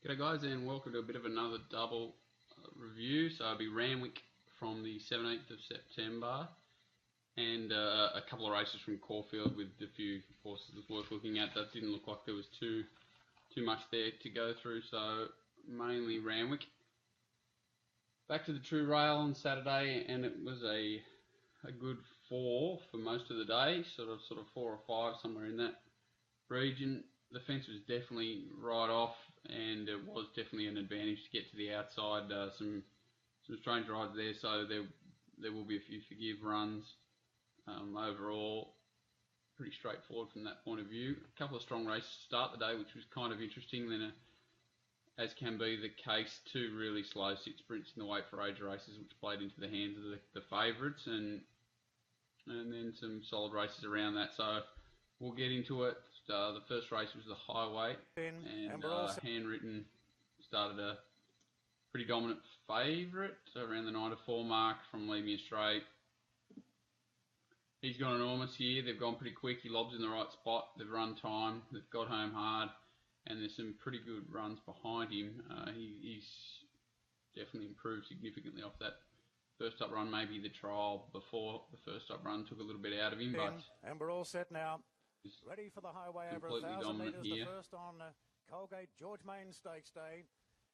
G'day guys, and welcome to a bit of another double review. So it'll be Randwick from the 17th of September and a couple of races from Caulfield with a few horses worth looking at. That didn't look like there was too much there to go through, so mainly Randwick. Back to the true rail on Saturday, and it was a good 4 for most of the day, sort of 4 or 5, somewhere in that region. The fence was definitely right off, and it was definitely an advantage to get to the outside. Some strange rides there, so there will be a few forgive runs. Overall, pretty straightforward from that point of view. A couple of strong races to start the day, which was kind of interesting. Then, as can be the case, 2 really slow sit sprints in the weight for age races, which played into the hands of the favourites, and then some solid races around that. So we'll get into it. The first race was the highway, and Handwritten started a pretty dominant favourite around the 9 to 4 mark from Lead Me Astray. He's gone enormous here. They've gone pretty quick. He lobs in the right spot. They've run time. They've got home hard, and there's some pretty good runs behind him. He's definitely improved significantly off that first up run. Maybe the trial before the first up run took a little bit out of him, and we're all set now. Ready for the highway over 1,000 metres, the first on Colgate George Main Stakes Day.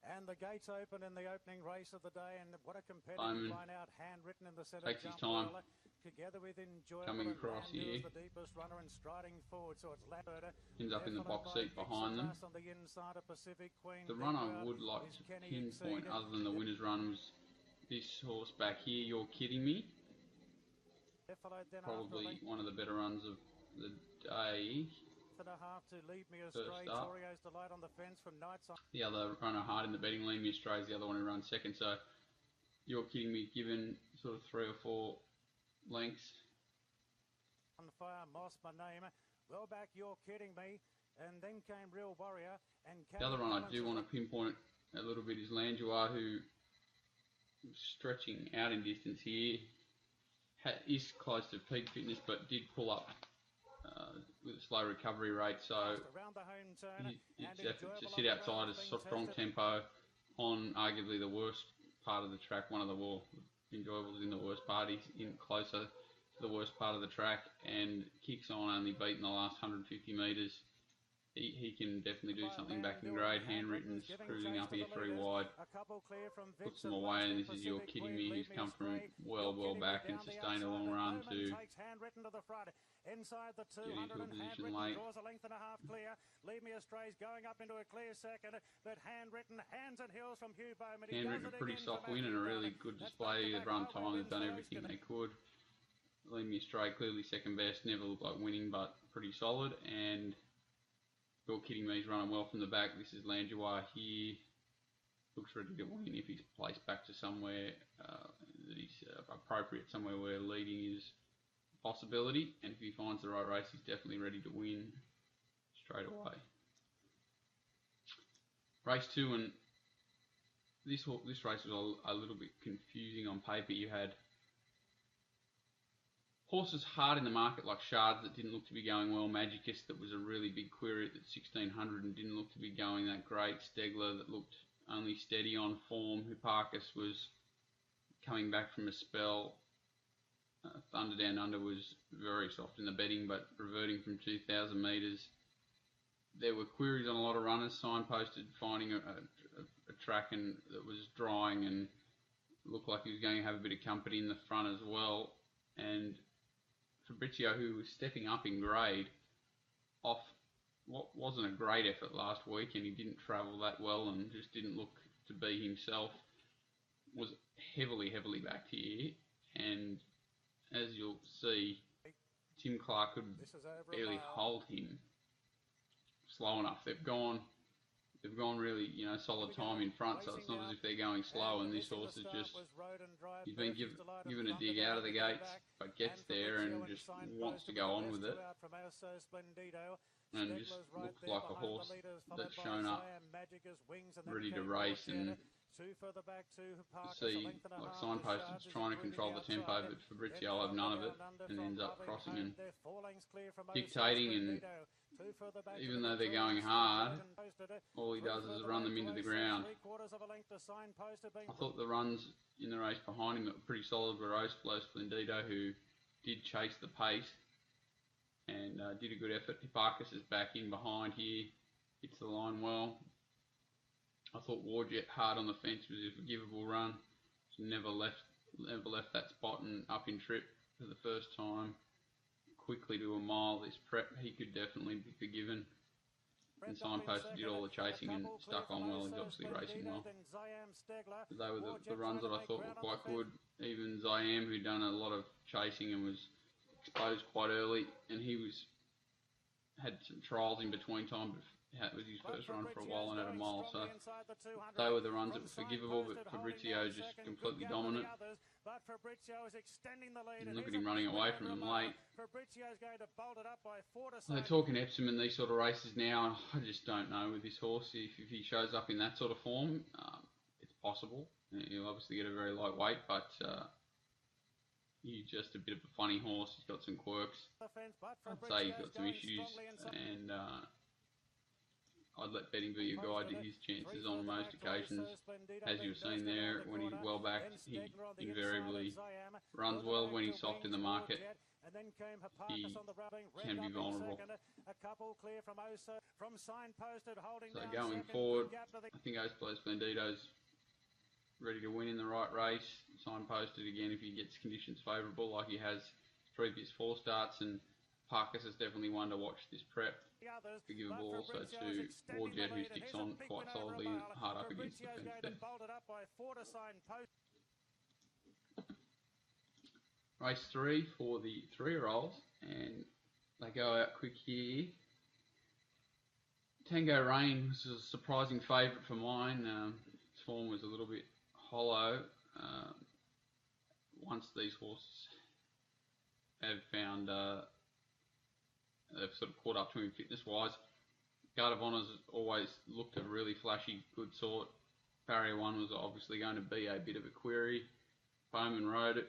And the gates open in the opening race of the day, and what a competitive line out. Handwritten in the centre. Takes his time. Together with Enjoyable coming across here. The deepest runner and striding forward, so it's Ladder. Ends up in the box seat behind them. On the inside of Pacific Queen. The run I would like to pinpoint, other than the winner's run, was this horse back here, You're Kidding Me. Probably one of the better runs of the day. First up. The other runner hard in the betting, Lead Me Astray, is the other one who runs second. So You're Kidding Me, given sort of 3 or 4 lengths. On fire, Moss, my name. Well back, You're Kidding Me. And then came Real Warrior. And the other one I do want to pinpoint a little bit is Landua, who is stretching out in distance here. Is close to peak fitness, but did pull up with a slow recovery rate, so his effort to sit outside is sort of strong tempo on arguably the worst part of the track. One of the more enjoyables in the worst part. He's in closer to the worst part of the track and kicks on, only beaten the last 150 metres. He can definitely do something back in grade. Handwritten's cruising up here 3 wide, puts them away, and this is You're Kidding Me, who's come from well back and sustained a long run to inside the get into a position late. Draws a length and a half clear. Lead Me Astray's going up into a clear second, but Handwritten, hands and heels from Hugh Bowman. Handwritten, a pretty soft win and a really good display. They've run time, they've done everything they could. Lead Me Astray clearly second best, never looked like winning, but pretty solid. And You're Kidding Me, he's running well from the back. This is Landua here. Looks ready to win if he's placed back to somewhere that is appropriate, somewhere where leading is a possibility. And if he finds the right race, he's definitely ready to win straight away. Race 2, and this race was a little bit confusing on paper. You had horses hard in the market like Shards that didn't look to be going well. Magicus that was a really big query at 1600 and didn't look to be going that great. Stegler that looked only steady on form. Hipparchus was coming back from a spell. Thunder Down Under was very soft in the betting, but reverting from 2,000 metres. There were queries on a lot of runners, signposted finding a track and that was drying and looked like he was going to have a bit of company in the front as well. And Fabrizio, who was stepping up in grade off what wasn't a great effort last week, and he didn't travel that well and just didn't look to be himself, was heavily backed here. And as you'll see, Tim Clark could barely hold him slow enough. They've gone really, solid time in front, so it's not as if they're going slow, and this horse is just, he's been given a dig out of the gates, but gets there and just wants to go on with it, and just looks like a horse that's shown up ready to race and Two further back to Parker. See, like Signposted trying to control the tempo, but Fabrizio will have none of it and ends up crossing and dictating, and even though they're going hard, all he does is run them into the ground. I thought the runs in the race behind him that were pretty solid were Osflow Splendido, who did chase the pace and did a good effort. Hipparchus is back in behind here, hits the line well. I thought Warjet hard on the fence was a forgivable run. Never left that spot and up in trip for the first time. Quickly to a mile this prep, he could definitely be forgiven. And Signposted did all the chasing and stuck on well. He's obviously racing well. They were the runs that I thought were quite good. Even Zayam, who'd done a lot of chasing and was exposed quite early, and he had some trials in between time, but it was his first run for a while and at a mile, so they were the runs that were forgivable, but Fabrizio just completely dominant. And look at him running away from him late. They're talking Epsom in these sort of races now, and I just don't know with this horse. If he shows up in that sort of form, it's possible. He'll obviously get a very light weight, but he's just a bit of a funny horse. He's got some quirks. I'd say he's got some issues, and I'd let betting be your guide to his chances on most occasions. As you've seen there, when he's well backed, he invariably runs well. When he's soft in the market, he can be vulnerable. So going forward, I think Osflow Splendido's ready to win in the right race. Signposted again if he gets conditions favourable like he has previous 4 starts, and Parkus is definitely one to watch this prep. Forgivable also to Warjet, who sticks on quite solidly and hard up against the fence there. Race 3 for the 3-year-olds, and they go out quick here. Tango Rain was a surprising favourite for mine. Its form was a little bit hollow. Once these horses have found they've sort of caught up to him fitness-wise. Guard of Honour's always looked a really flashy, good sort. Barrier 1 was obviously going to be a bit of a query. Bowman rode it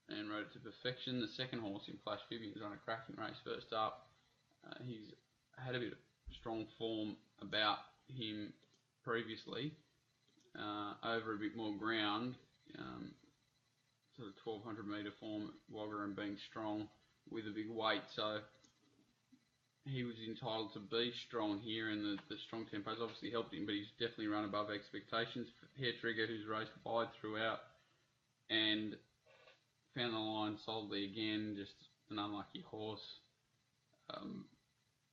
to perfection. The second horse in Flash Vivian's run a cracking race first up. He's had a bit of strong form about him previously, over a bit more ground, sort of 1200 metre form at Wagga and being strong with a big weight, so he was entitled to be strong here, and the strong tempos obviously helped him, but he's definitely run above expectations. Hair Trigger, who's raced wide throughout and found the line solidly again, just an unlucky horse.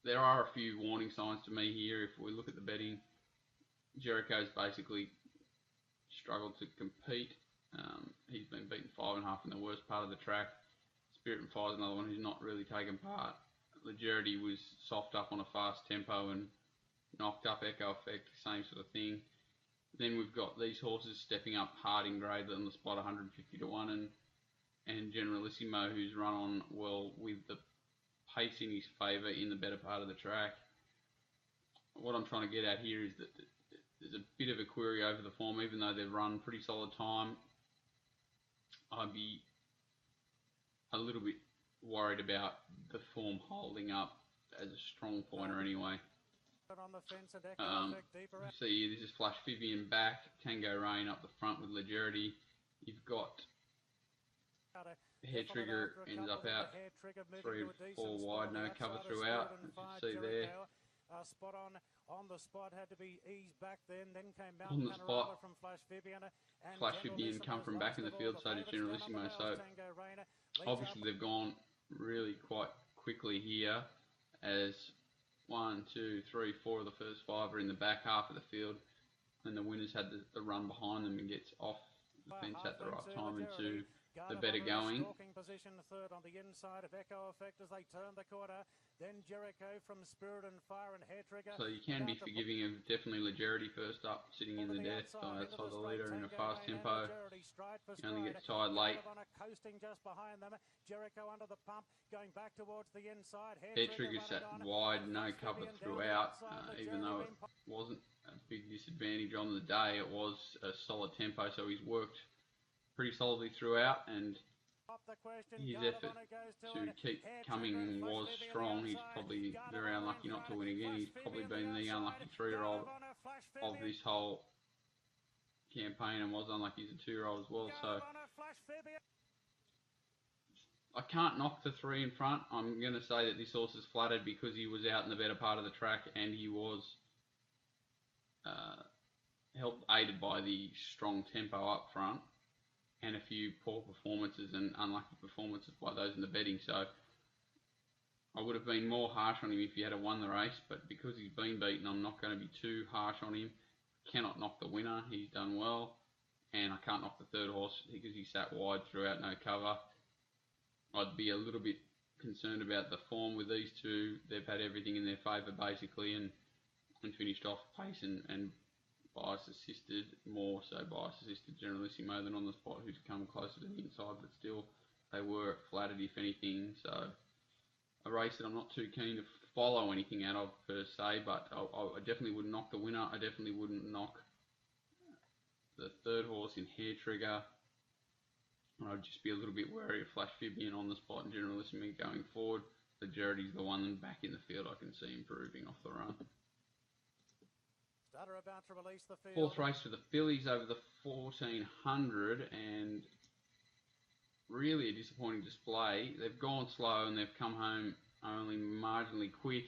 There are a few warning signs to me here. If we look at the betting, Jericho's basically struggled to compete. He's been beaten 5.5 in the worst part of the track. Spirit and Fire's another one who's not really taken part. Legerity was soft up on a fast tempo and knocked up. Echo Effect, same sort of thing. Then we've got these horses stepping up hard in grade on the spot 150 to 1, and Generalissimo, who's run on well with the pace in his favour in the better part of the track. What I'm trying to get at here is that there's a bit of a query over the form, even though they've run pretty solid time. I'd be a little bit worried about the form holding up as a strong pointer anyway. See, this is Flash Vivian back, Tango Rain up the front with Legerity. You've got Hair Trigger ends up out 3 and 4 wide, no cover throughout, as you see there. Spot on the spot, had to be eased back then came back on the spot. Flash Vivian come from back in the field, so did Generalissimo, so obviously they've gone really quite quickly here, as 1, 2, 3, 4 of the first 5 are in the back half of the field, and the winners had the run behind them and gets off the fence at the right time into the better going. Position third on the inside of Echo Effect as they turn the corner. Then Jericho from Spirit and Fire and Hair Trigger. So you can be forgiving of definitely Legerity first up, sitting in the death outside the leader in a fast tempo. You only get tired late. Coasting just behind them. Jericho under the pump, going back towards the inside. Hair Trigger sat wide, no cover throughout, even though it wasn't a big disadvantage. disadvantage on the day. It was a solid tempo, so he's worked pretty solidly throughout, and his effort to keep coming was strong. He's probably very unlucky not to win again. He's probably been the unlucky 3-year-old of this whole campaign, and was unlucky as a 2-year-old as well. So I can't knock the 3 in front. I'm going to say that this horse is flattered because he was out in the better part of the track, and he was aided by the strong tempo up front and a few poor performances and unlucky performances by those in the betting. So I would have been more harsh on him if he had won the race, but because he's been beaten, I'm not going to be too harsh on him. Cannot knock the winner. He's done well, and I can't knock the third horse because he sat wide throughout, no cover. I'd be a little bit concerned about the form with these two. They've had everything in their favour basically, and finished off pace and bias assisted, more so bias assisted Generalissimo than on the spot, who's come closer to the inside, but still they were flattered if anything. So a race that I'm not too keen to follow anything out of per se, but I definitely wouldn't knock the winner. I definitely wouldn't knock the third horse in Hair Trigger. I'd just be a little bit wary of Flash Fibian on the spot and Generalissimo going forward. The Jeridy's the one back in the field I can see improving off the run. About to release the field. Fourth race for the Fillies over the 1400, and really a disappointing display. They've gone slow and they've come home only marginally quick.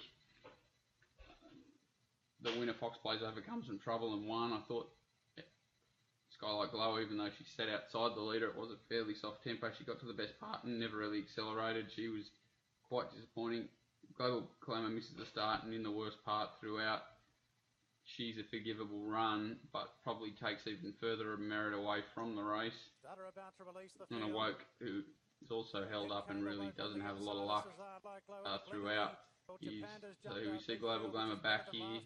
The winner, Fox Plays, overcome some trouble and won. I thought Skylight Glow, even though she sat outside the leader, it was a fairly soft tempo. She got to the best part and never really accelerated. She was quite disappointing. Global Glamour misses the start and in the worst part throughout. She's a forgivable run, but probably takes even further merit away from the race. And Awoke, who is also held up and really doesn't have a lot of luck throughout. So we see Global Glamour back here,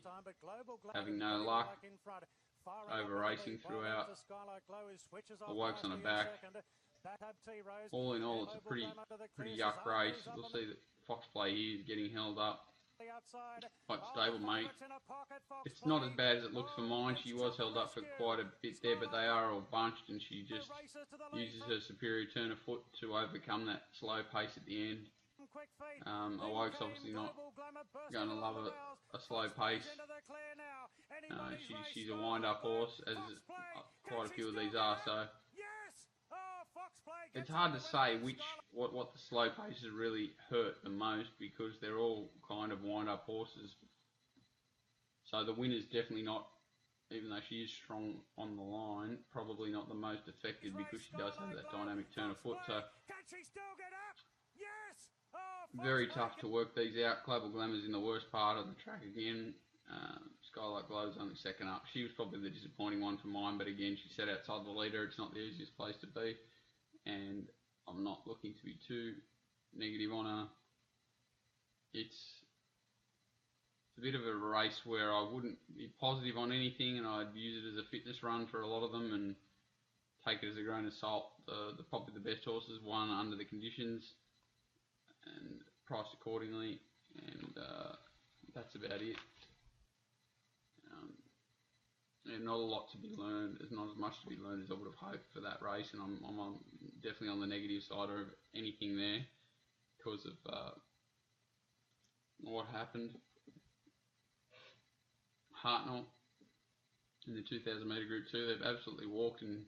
having no luck, over racing throughout. Awoke's on the back. All in all, it's a pretty yuck race. We'll see that Fox Play here is getting held up. Quite stable, mate. It's not as bad as it looks for mine. She was held up for quite a bit there, but they are all bunched, and she just uses her superior turn of foot to overcome that slow pace at the end. Awoke's obviously not going to love a slow pace. She's a wind-up horse, as quite a few of these are, so it's hard to say what the slow paces really hurt the most, because they're all kind of wind-up horses. So the winner's definitely not, even though she is strong on the line, probably not the most affected, because she does have that dynamic turn of foot. So very tough to work these out. Global Glamour's in the worst part of the track again. Skylight Glow's only second up. She was probably the disappointing one for mine, but again, she sat outside the leader. It's not the easiest place to be, and I'm not looking to be too negative on her. It's a bit of a race where I wouldn't be positive on anything, and I'd use it as a fitness run for a lot of them and take it as a grain of salt. Probably the best horses won under the conditions and priced accordingly, and that's about it. And not a lot to be learned. There's not as much to be learned as I would have hoped for that race, and I'm definitely on the negative side of anything there because of what happened. Hartnell in the 2,000 metre group 2, they've absolutely walked and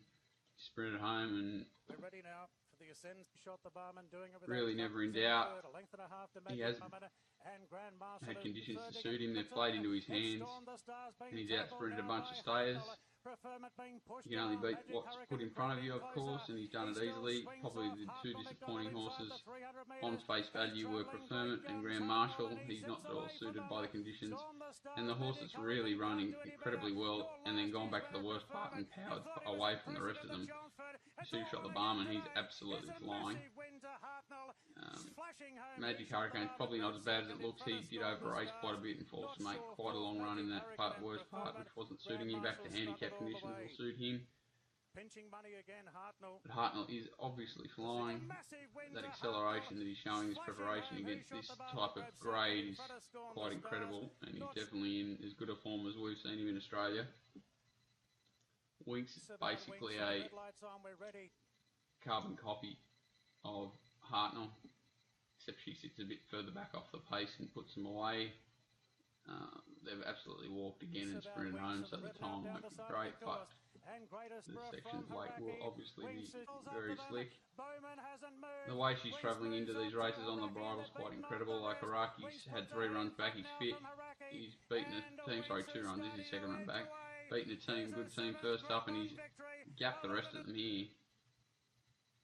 sprinted home, and we're ready now for the ascend shot. The barman doing it really never in doubt. He has had conditions to suit him. They've played into his hands, and he's out-sprinted a bunch of stayers. You can only beat what's put in front of you, of course, and he's done it easily. Probably the two disappointing horses on face value were Preferment and Grand Marshal. He's not at all suited by the conditions. And the horse that's really running incredibly well and then gone back to the worst part and powered away from the rest of them. Two Shot the Barman, he's absolutely flying. Magic Hurricane's probably not as bad as it looks. He did over-race quite a bit and forced to make quite a long run in that worst part, which wasn't suiting him. Back to handicap conditions will suit him. But Hartnell is obviously flying. That acceleration that he's showing, his preparation against this type of grade is quite incredible, and he's definitely in as good a form as we've seen him in Australia. Winks is basically a carbon copy of Hartnell, except she sits a bit further back off the pace and puts them away. They've absolutely walked again and sprinted home, so the time won't be great, but the section of Lake will obviously be very slick. The way she's travelling into these races on the bridle is quite incredible. Like Araki's had 3 runs back, he's fit, he's beaten a team, sorry 2 runs, this is his 2nd run back, beaten a team, good team first up, and he's gapped the rest of them here,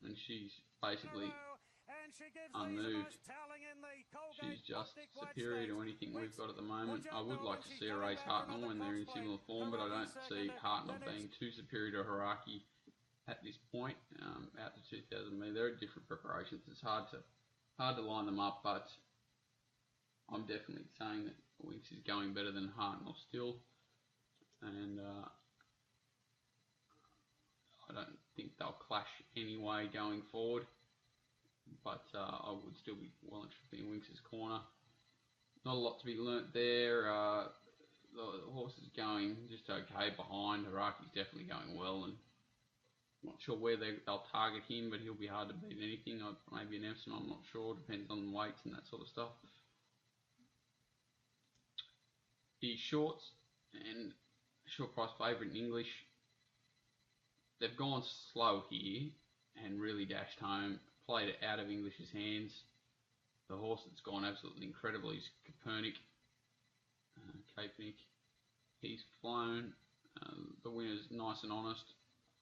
and she's basically unmoved. She's just superior to anything we've got at the moment. I would like to see her race Hartnell when they're in similar form, but I don't see Hartnell being too superior to Haraki at this point. Out to 2,000 metres, they're different preparations. It's hard to line them up, but I'm definitely saying that Winks is going better than Hartnell still, and I don't think they'll clash anyway going forward. But I would still be well interested in Winks' corner. Not a lot to be learnt there. The horse is going just okay behind. Haraki's definitely going well, and I'm not sure where they'll target him, but he'll be hard to beat anything. Maybe an Epsom, I'm not sure. Depends on the weights and that sort of stuff. The shorts and short price favourite in English, they've gone slow here and really dashed home. Played it out of English's hands. The horse that's gone absolutely incredible is Copernic, Capenik. He's flown. The winner's nice and honest.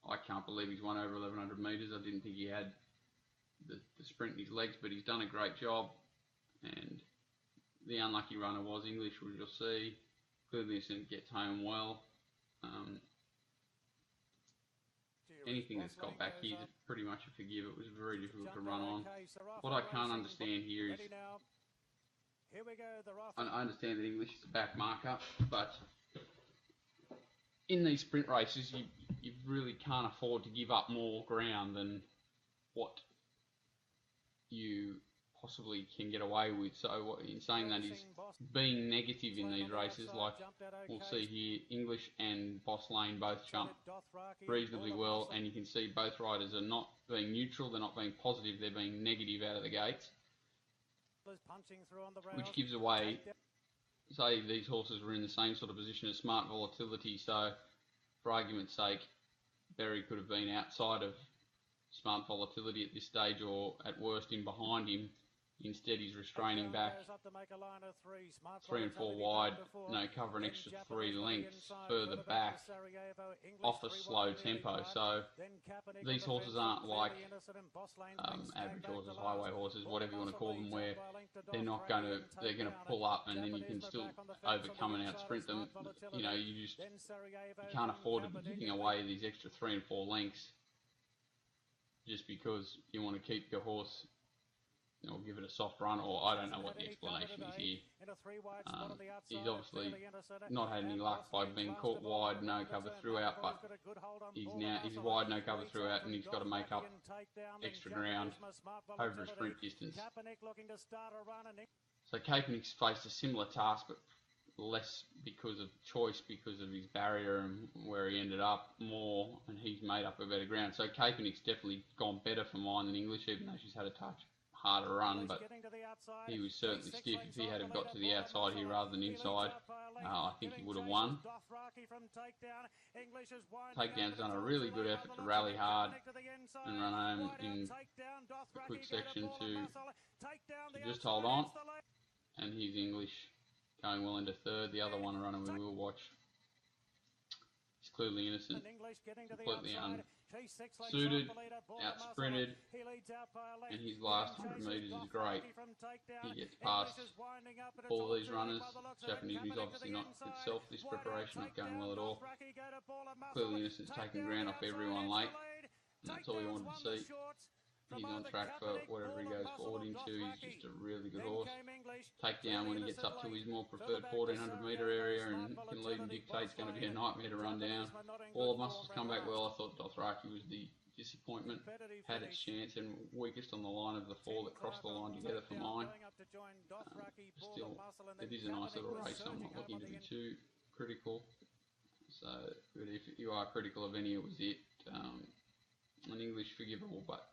I can't believe he's won over 1,100 metres. I didn't think he had the sprint in his legs, but he's done a great job. And the unlucky runner was English, which you'll see. Clearly, he gets home well. Anything that's got back here is pretty much a forgive. It was very difficult to run on. What I can't understand here is, I understand that English is a back marker, but in these sprint races, you really can't afford to give up more ground than what you possibly can get away with. So in saying that is being negative in these races, like we'll see here, English and Boss Lane both jump reasonably well, and you can see both riders are not being neutral, they're not being positive, they're being negative out of the gates, which gives away, say these horses were in the same sort of position as Smart Volatility, so for argument's sake, Berry could have been outside of Smart Volatility at this stage, or at worst in behind him. Instead, he's restraining back 3 and 4 wide, cover an extra 3 lengths further back off a slow tempo. So these horses aren't like average horses, highway horses, whatever you want to call them, where they're going to pull up and then you can still overcome and outsprint them. You can't afford to be giving away these extra 3 and 4 lengths just because you want to keep your horse, or give it a soft run, or I don't know what the explanation is here. He's obviously not had any luck by being caught wide, no cover throughout, but he's wide, no cover throughout, and he's got to make up extra ground over a sprint distance. So Capenik's faced a similar task, but less because of choice, because of his barrier and where he ended up more, and he's made up a better ground. So Capenik's definitely gone better for mine than English, even though she's had a touch harder run, but he was certainly stiff. If he had have got to the outside here rather than inside, I think he would have won. Takedown's done a really good effort to rally hard and run home in a quick section to just hold on, and he's English going well into third. The other one runner we will watch, he's clearly innocent, completely unsuited, out-sprinted, and his last 100 metres is great. He gets past all these runners. Japanese is obviously not itself this preparation, not going well at all. Clearly innocent's taking ground off everyone late, and that's all we wanted to see. He's on track for whatever he goes forward into. He's just a really good horse. Takedown when he gets up to his more preferred 1400 metre area and can lead and dictate, it's going to be a nightmare to run down. All of Muscles come back well. I thought Dothraki was the disappointment, had its chance, and weakest on the line of the 4 that crossed the line together for mine. Still, it is a nice little race. I'm not looking to be too critical. So, but if you are critical of any, it was it. An English forgivable, but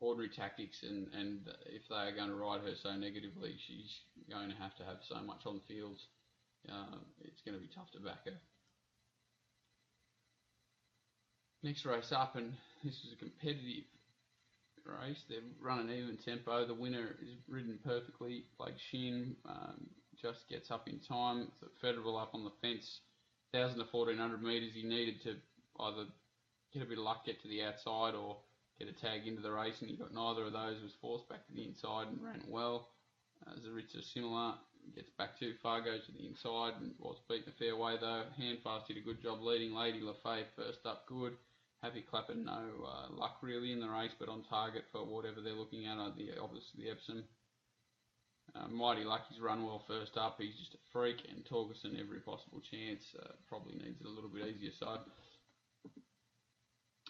ordinary tactics, and if they are going to ride her so negatively, she's going to have so much on the fields. It's going to be tough to back her. Next race up, and this was a competitive race. They're running even tempo. The winner is ridden perfectly. Blake Shin just gets up in time. So Federal up on the fence, 1,000 to 1,400 metres. He needed to either get a bit of luck, get to the outside, or get a tag into the race, and he got neither of those. Was forced back to the inside and ran well. Zaritza similar, gets back too far, goes to the inside and was beaten a fair way though. Handfast did a good job leading. Lady LaFay first up good. Happy Clapper, no luck really in the race, but on target for whatever they're looking at. Obviously the Epsom. Mighty Lucky's run well first up. He's just a freak, and Torgerson every possible chance. Probably needs it a little bit easier side.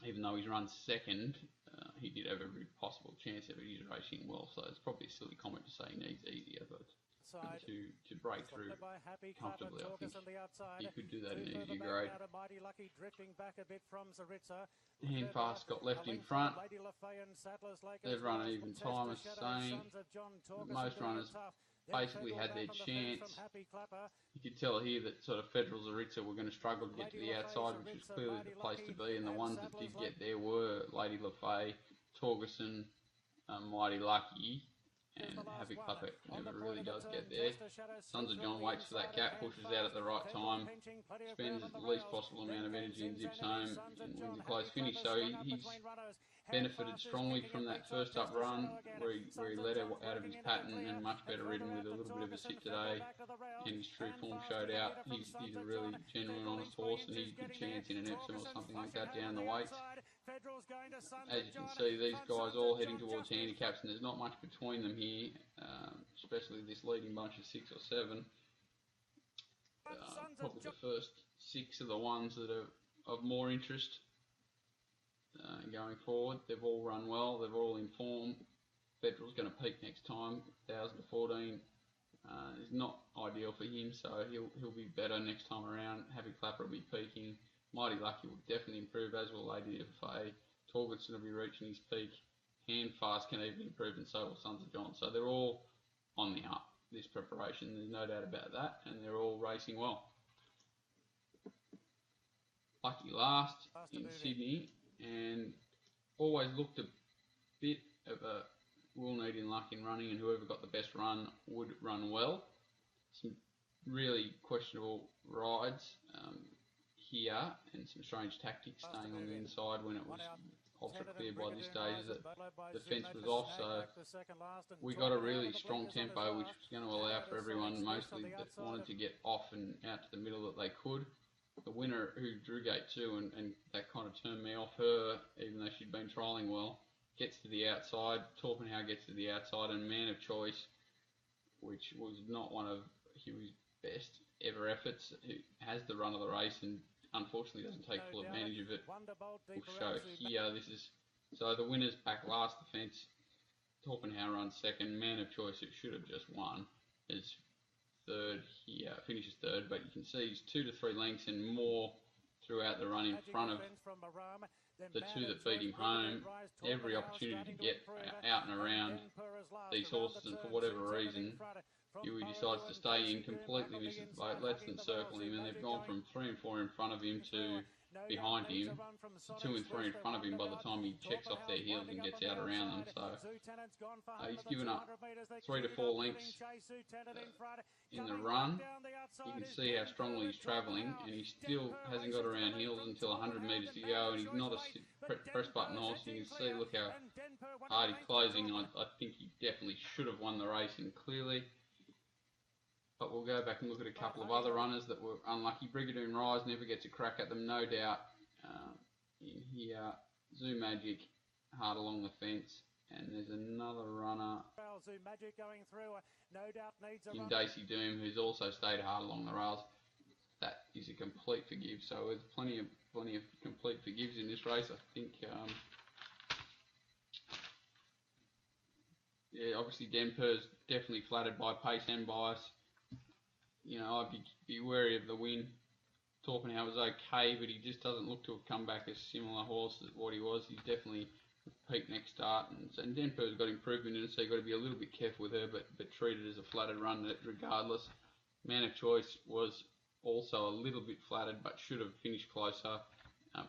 Even though he's run second, he did have every possible chance of he's racing well. So it's probably a silly comment to say he needs easier, but to break through comfortably, I think he could do that in easy grade. Handfast got left in front. They've run an even time as saying. Most runners basically had their chance. You could tell here that sort of Federal Zaritza were going to struggle to get to the outside, which was clearly the place to be, and the ones that did get there were Lady LaFay, Torgerson, Mighty Lucky, and Happy Clapper never really does get there. Sons of John waits for that gap, pushes out at the right time, spends the least possible amount of energy and zips home and wins a close finish. So he's benefited strongly from that first up run where he led out of his pattern, and much better ridden with a little bit of a sit today, and his true form showed out. He's a really genuine, honest horse, and he's a good chance in an Epsom or something like that down the weights. As you can see, these guys all heading towards handicaps, and there's not much between them here, especially this leading bunch of 6 or 7. Probably the first 6 are the ones that are of more interest going forward. They've all run well, they're all in form. Federal's going to peak next time. 1,000 to 14 is not ideal for him, so he'll be better next time around. Happy Clapper will be peaking. Mighty Lucky will definitely improve, as will Lady FA. Torgerson will be reaching his peak. Handfast can even improve, and so will Sons of John. So they're all on the up, this preparation. There's no doubt about that, and they're all racing well. Lucky last in Sydney, and always looked a bit of a will need in luck in running, and whoever got the best run would run well. Some really questionable rides here, and some strange tactics staying on the inside when it was ultra clear by this stage that the fence was off. So we got a really strong tempo, which was going to allow for everyone mostly that wanted to get off and out to the middle that they could. The winner, who drew gate 2, and that kind of turned me off her, even though she'd been trialling well, gets to the outside. Torpenhow gets to the outside, and Man of Choice, which was not one of Huey's best ever efforts, who has the run of the race and unfortunately doesn't take full advantage of it. We'll show here. So the winner's back last defence. Torpenhow runs second. Man of Choice, who should have just won, is third here, finishes third, but you can see he's 2 to 3 lengths and more throughout the run in front of the 2 that beat him home. Every opportunity to get out and around these horses, and for whatever reason, Huey decides to stay in, completely misses the boat, lets them circle him, and they've gone from 3 and 4 in front of him to behind him, to 2 and 3 in front of him by the time he checks off their heels and gets out around them. So he's given up 3 to 4 lengths in the run. You can see how strongly he's travelling, and he still hasn't got around heels until 100 metres to go, and he's not a press button horse. You can see, look how hard he's closing. I think he definitely should have won the race, and clearly. But we'll go back and look at a couple of other runners that were unlucky. Brigadoon Rise never gets a crack at them, no doubt. In here, Zoo Magic, hard along the fence. And there's another runner in Daisy Doom, who's also stayed hard along the rails. That is a complete forgive. So there's plenty of complete forgives in this race. I think, yeah, obviously Denper's definitely flattered by pace and bias. You know, I'd be wary of the win. Torpenhow was okay, but he just doesn't look to have come back a similar horse as what he was. He's definitely peak next start, and Denper's got improvement in it, so you've got to be a little bit careful with her, but treat it as a flattered run regardless. Man of Choice was also a little bit flattered, but should have finished closer.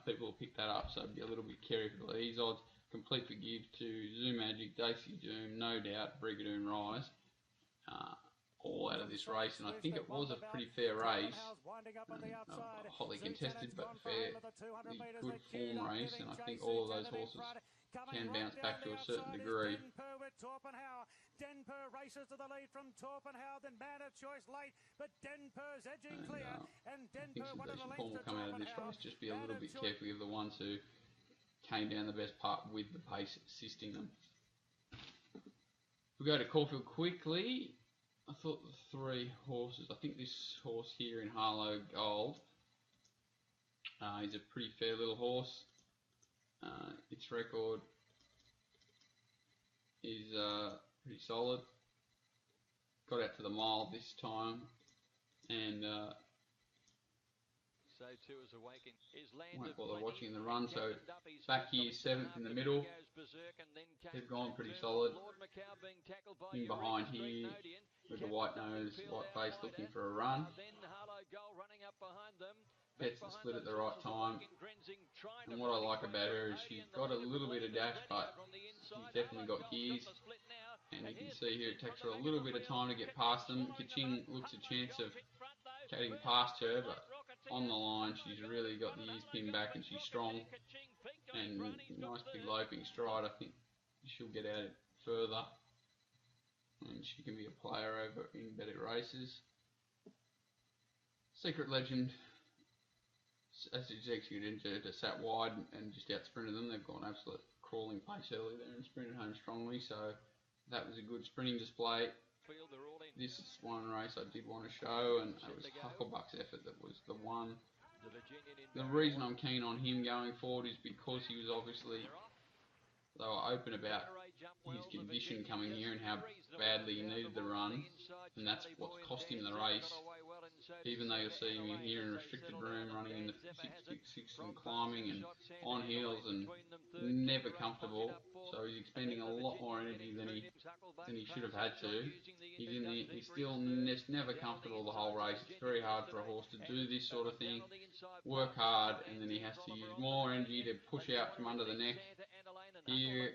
People will pick that up, so be a little bit careful. These odds complete the give to Zoo Magic, Daisy Doom, No Doubt, Brigadoon Rise, all out of this race, and I think it was a pretty fair race, hotly contested, but fair, good form race, and I think all of those horses can bounce back to a certain degree. Denper races to the lead from Torpenhow, then Man of Choice late, but Denper's edging clear, and Denper one of the form will come out of this race. Just be a little bit careful of the ones who came down the best part with the pace assisting them. If we go to Caulfield quickly, I thought the three horses, I think this horse here in Harlow Gold, is a pretty fair little horse. Its record is pretty solid. Got out to the mile this time, and won't bother watching the run. So back here, 7th in the middle. They've gone pretty solid. In behind here, with the white nose, white face, looking for a run. Gets the split at the right time, and what I like about her is she's got a little bit of dash, but she's definitely got gears, and you can see here it takes her a little bit of time to get past them. Kaching looks a chance of getting past her, but on the line she's really got the ears pinned back, and she's strong, and nice big loping stride. I think she'll get out it further, and she can be a player over in better races. Secret Legend, as executed into sat wide and just out sprinted them. They've gone absolute crawling pace early there and sprinted home strongly, so that was a good sprinting display. This is one race I did want to show, and it was Hucklebuck's effort that was the one. The reason I'm keen on him going forward is because he was obviously, they were open about his condition coming here and how badly he needed the run, and that's what's cost him the race. Even though you'll see him in here in restricted room, running in the 666 and climbing and on heels and never comfortable, so he's expending a lot more energy than he should have had to. He's still never comfortable the whole race. It's very hard for a horse to do this sort of thing, work hard, and then he has to use more energy to push out from under the neck. Here,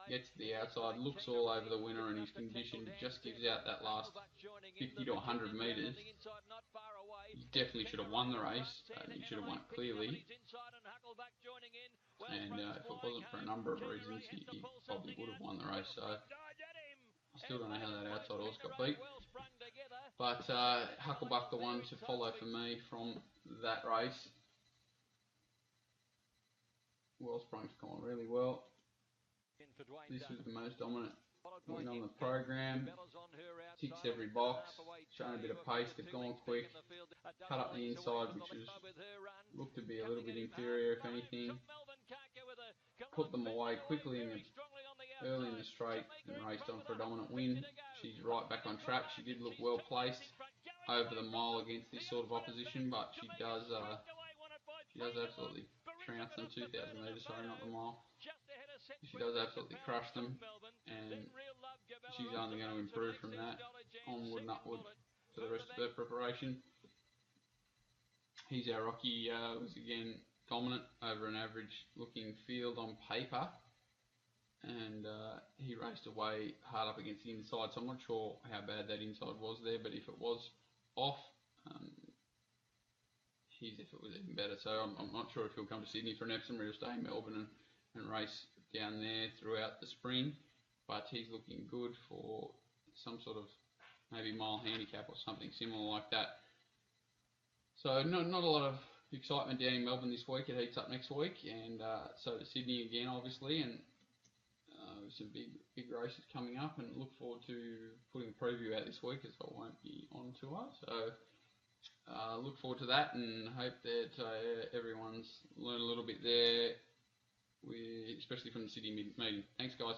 gets to the outside, looks all over the winner, and his condition just gives out that last 50 to 100 metres. He definitely should have won the race, and he should have won it clearly. And if it wasn't for a number of reasons, he probably would have won the race. So I still don't know how that outside horse got beat. But Hucklebuck, the one to follow for me from that race. Wellsprung's gone really well. This was the most dominant win on the program. Ticks every box, shown a bit of pace, they've gone quick, cut up the inside, which was looked to be a little bit inferior if anything. Put them away quickly early in the straight and raced on for a dominant win. She's right back on track. She did look well placed over the mile against this sort of opposition, but she does absolutely trounce them. 2,000 metres, sorry, not the mile. She does absolutely crush them, and she's only going to improve from that onward and upward for the rest of her preparation. He's Our Rocky was again dominant over an average looking field on paper, and he raced away hard up against the inside, so I'm not sure how bad that inside was there, but if it was off, his effort was even better. So I'm not sure if he'll come to Sydney for an Epsom, or he'll stay in Melbourne and race down there throughout the spring, but he's looking good for some sort of maybe mile handicap or something similar like that. So not a lot of excitement down in Melbourne this week. It heats up next week, and so to Sydney again, obviously, and some big races coming up, and look forward to putting a preview out this week as I won't be on tour. So look forward to that, and hope that everyone's learned a little bit there, especially from the Sydney meeting. Thanks, guys.